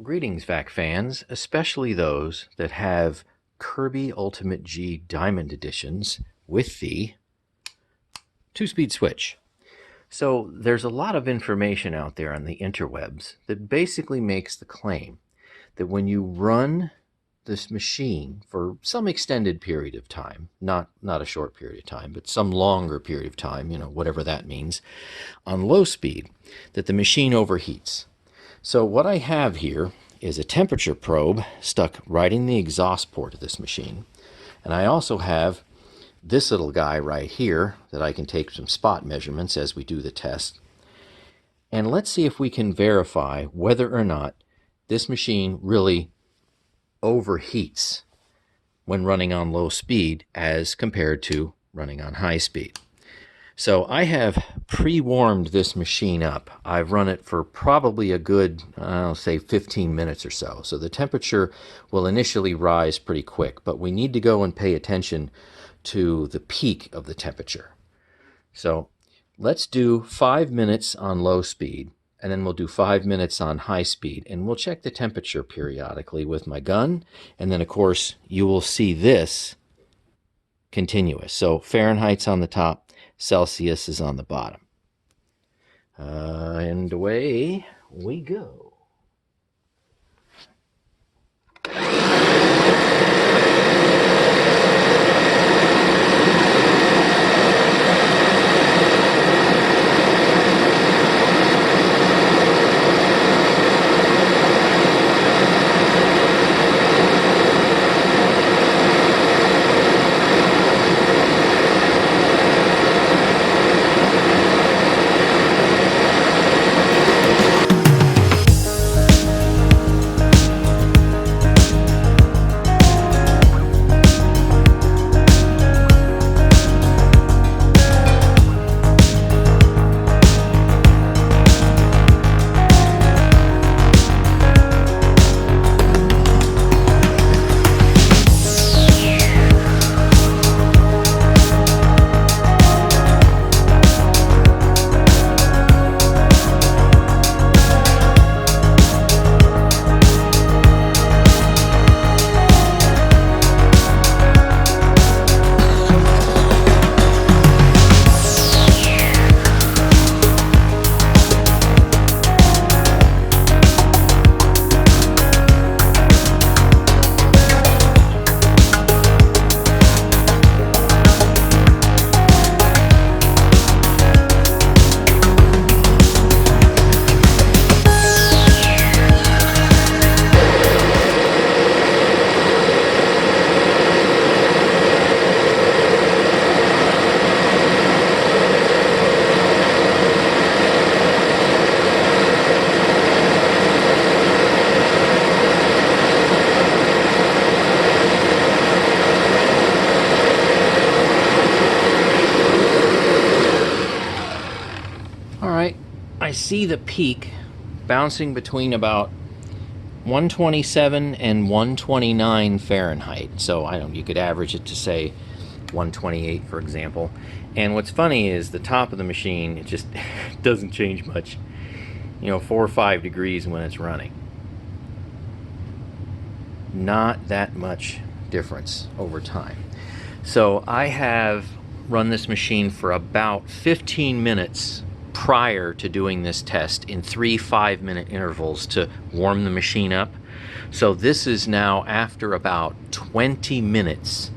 Greetings, VAC fans, especially those that have Kirby Ultimate G Diamond Editions with the 2-speed switch. So there's a lot of information out there on the interwebs that basically makes the claim that when you run this machine for some extended period of time, not a short period of time, but some longer period of time, whatever that means, on low speed, that the machine overheats. So what I have here is a temperature probe stuck right in the exhaust port of this machine. And I also have this little guy right here that I can take some spot measurements as we do the test. And let's see if we can verify whether or not this machine really overheats when running on low speed as compared to running on high speed. So I have pre-warmed this machine up. I've run it for probably a good, I'll say 15 minutes or so. So the temperature will initially rise pretty quick, but we need to go and pay attention to the peak of the temperature. So let's do 5 minutes on low speed, and then we'll do 5 minutes on high speed, and we'll check the temperature periodically with my gun. And then of course you will see this continuous. So Fahrenheit's on the top, Celsius is on the bottom. And away we go. I see the peak bouncing between about 127 and 129 Fahrenheit. So you could average it to say 128, for example. And what's funny is the top of the machine, it just doesn't change much. 4 or 5 degrees when it's running. Not that much difference over time. So I have run this machine for about 15 minutes prior to doing this test in 3 5-minute intervals to warm the machine up. So this is now after about 20 minutes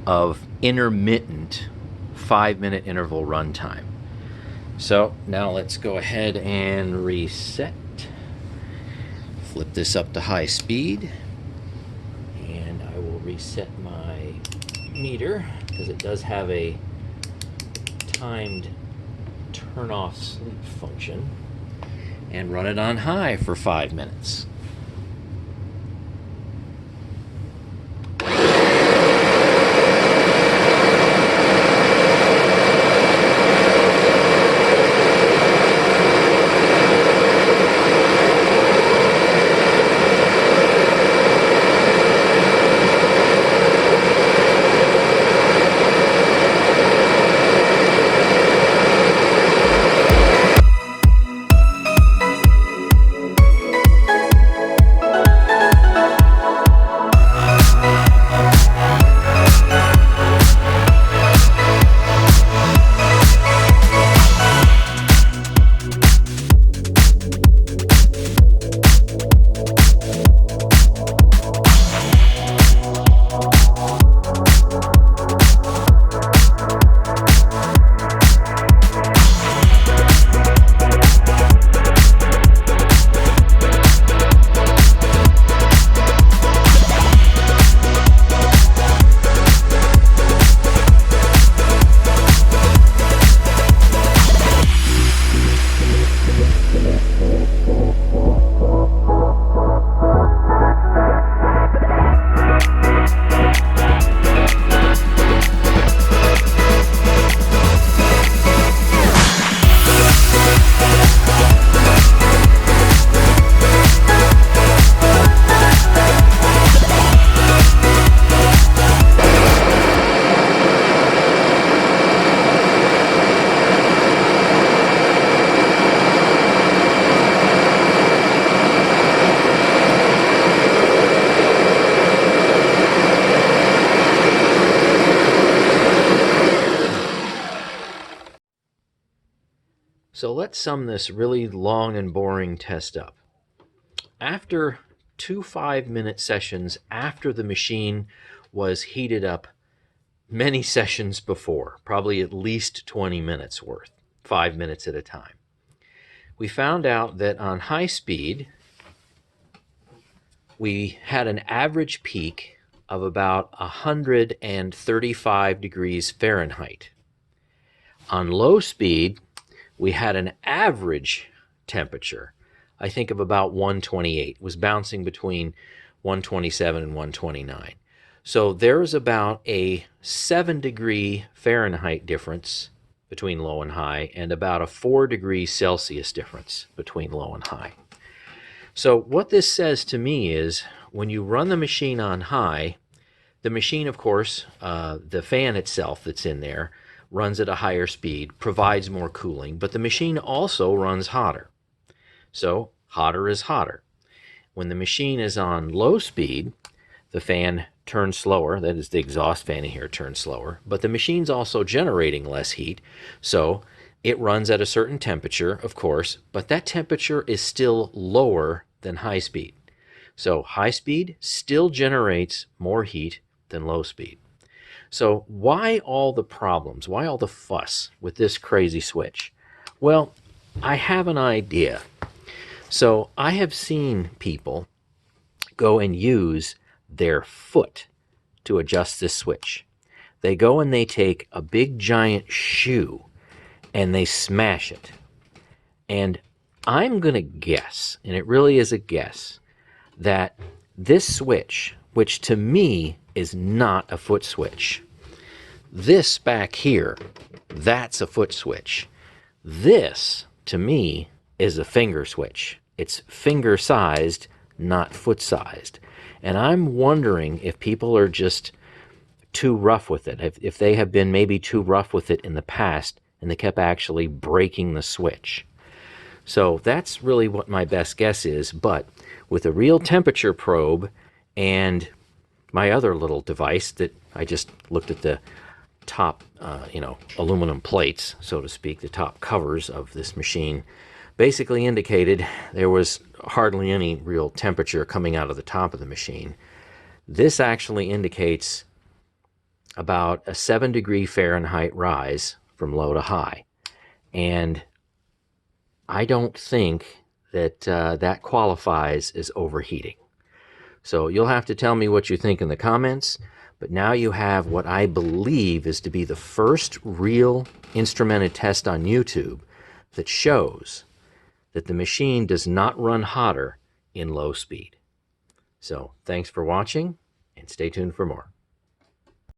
of intermittent 5-minute interval run time. So now let's go ahead and reset. Flip this up to high speed, and I will reset my meter because it does have a timed turn off sleep function, and run it on high for 5 minutes. let's sum this really long and boring test up. After 2 5-minute sessions, after the machine was heated up many sessions before, probably at least 20 minutes worth, 5 minutes at a time, we found out that on high speed, we had an average peak of about 135 degrees Fahrenheit. On low speed, we had an average temperature, I think, of about 128. It was bouncing between 127 and 129. So there's about a 7-degree Fahrenheit difference between low and high, and about a 4-degree Celsius difference between low and high. So what this says to me is, when you run the machine on high, the machine, of course, the fan itself that's in there, runs at a higher speed, provides more cooling, but the machine also runs hotter. So hotter is hotter. When the machine is on low speed, the fan turns slower, that is the exhaust fan in here turns slower, but the machine's also generating less heat, so it runs at a certain temperature, of course, but that temperature is still lower than high speed. So high speed still generates more heat than low speed. So why all the problems? Why all the fuss with this crazy switch? Well, I have an idea. So I have seen people go and use their foot to adjust this switch. They go and they take a big giant shoe and they smash it. And I'm going to guess, and it really is a guess, that this switch, which to me is not a foot switch, this back here, that's a foot switch. This, to me, is a finger switch. It's finger-sized, not foot-sized. And I'm wondering if people are just too rough with it, if they have been maybe too rough with it in the past, and they kept actually breaking the switch. So that's really what my best guess is, but with a real temperature probe and my other little device that I just looked at the top, aluminum plates, so to speak, the top covers of this machine, basically indicated there was hardly any real temperature coming out of the top of the machine. This actually indicates about a 7-degree Fahrenheit rise from low to high. And I don't think that that qualifies as overheating. So you'll have to tell me what you think in the comments, but now you have what I believe is to be the first real instrumented test on YouTube that shows that the machine does not run hotter in low speed. So thanks for watching, and stay tuned for more.